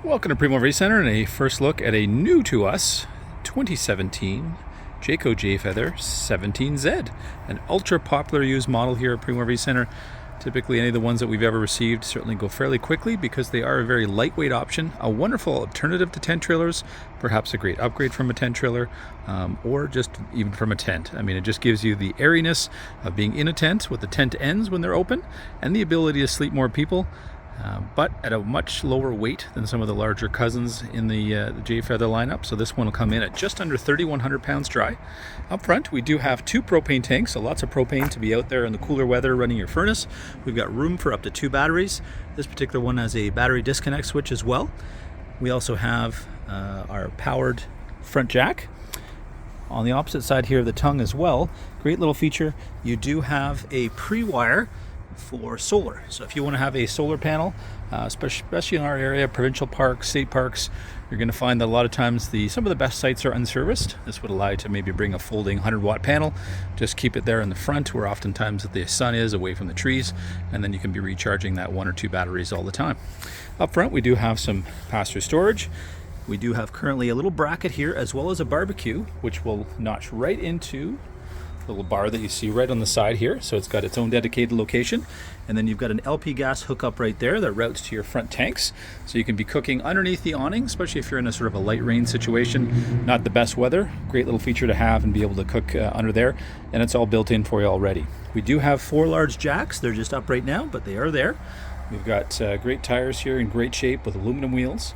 Welcome to Primo RV Center and a first look at a new to us 2017 Jayco Jay Feather X17Z, an ultra popular used model here at Primo RV Center. Typically any of the ones that we've ever received certainly go fairly quickly because they are a very lightweight option, a wonderful alternative to tent trailers, perhaps a great upgrade from a tent trailer, or just even from a tent. I mean, it just gives you the airiness of being in a tent with the tent ends when they're open and the ability to sleep more people. But at a much lower weight than some of the larger cousins in the Jay Feather lineup. So this one will come in at just under 3,100 pounds dry. Up front, we do have two propane tanks, so lots of propane to be out there in the cooler weather running your furnace. We've got room for up to 2 batteries. This particular one has a battery disconnect switch as well. We also have our powered front jack. On the opposite side here of the tongue as well, great little feature, you do have a pre-wire for solar. So if you want to have a solar panel, especially in our area, provincial parks, state parks, you're going to find that a lot of times some of the best sites are unserviced. This would allow you to maybe bring a folding 100-watt panel, just keep it there in the front where oftentimes the sun is away from the trees, and then you can be recharging that 1 or 2 batteries all the time. Up front we do have some pass-through storage. We do have currently a little bracket here as well as a barbecue, which will notch right into little bar that you see right on the side here. So it's got its own dedicated location, and then you've got an LP gas hookup right there that routes to your front tanks, so you can be cooking underneath the awning, especially if you're in a sort of a light rain situation, not the best weather. Great little feature to have and be able to cook under there, and it's all built in for you already. We do have 4 large jacks. They're just up right now, but they are there. We've got great tires here in great shape with aluminum wheels.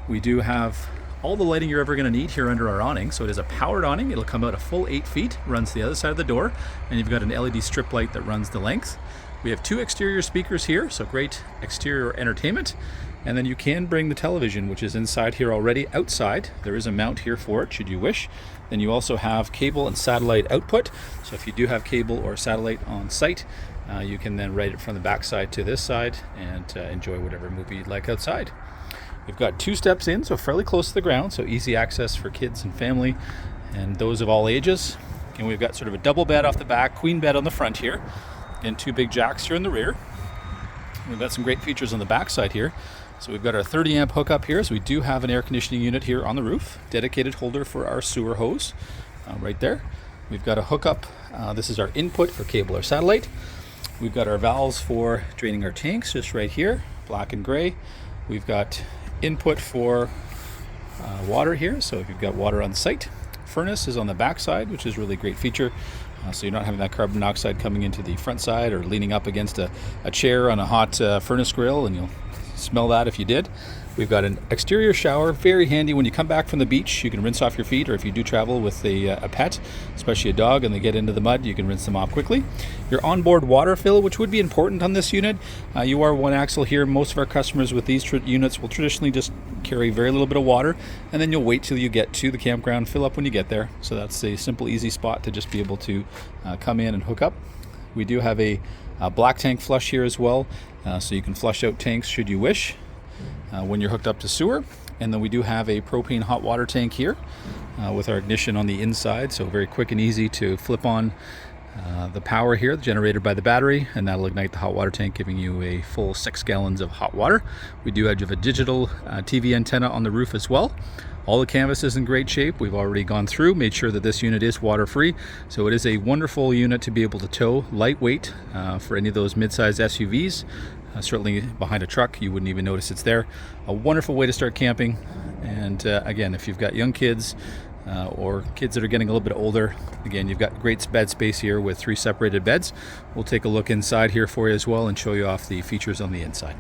We do have all the lighting you're ever going to need here under our awning. So it is a powered awning. It'll come out a full 8 feet, runs the other side of the door, and you've got an LED strip light that runs the length. We have 2 exterior speakers here, so great exterior entertainment. And then you can bring the television, which is inside here already, outside. There is a mount here for it, should you wish. Then you also have cable and satellite output. So if you do have cable or satellite on site, you can then write it from the back side to this side and enjoy whatever movie you'd like outside. We've got 2 steps in, so fairly close to the ground, so easy access for kids and family and those of all ages. And we've got sort of a double bed off the back, queen bed on the front here, and 2 big jacks here in the rear. We've got some great features on the back side here. So we've got our 30 amp hookup here, so we do have an air conditioning unit here on the roof, dedicated holder for our sewer hose right there. We've got a hookup, this is our input for cable or satellite. We've got our valves for draining our tanks just right here, black and gray. We've got input for water here, so if you've got water on site. Furnace is on the back side, which is a really great feature, so you're not having that carbon monoxide coming into the front side or leaning up against a chair on a hot furnace grill, and you'll smell that if you did. We've got an exterior shower, very handy when you come back from the beach. You can rinse off your feet, or if you do travel with a pet, especially a dog, and they get into the mud, you can rinse them off quickly. Your onboard water fill, which would be important on this unit. You are one axle here. Most of our customers with these units will traditionally just carry very little bit of water, and then you'll wait till you get to the campground, fill up when you get there. So that's a simple, easy spot to just be able to come in and hook up. We do have a black tank flush here as well, so you can flush out tanks should you wish when you're hooked up to sewer. And then we do have a propane hot water tank here with our ignition on the inside, so very quick and easy to flip on the power here generated by the battery, and that'll ignite the hot water tank, giving you a full 6 gallons of hot water. We do have a digital TV antenna on the roof as well. All the canvas is in great shape. We've already gone through, made sure that this unit is water free, so it is a wonderful unit to be able to tow, lightweight for any of those mid-sized SUVs. Certainly behind a truck you wouldn't even notice it's there. A wonderful way to start camping, and again, if you've got young kids or kids that are getting a little bit older, again, you've got great bed space here with 3 separated beds. We'll take a look inside here for you as well and show you off the features on the inside.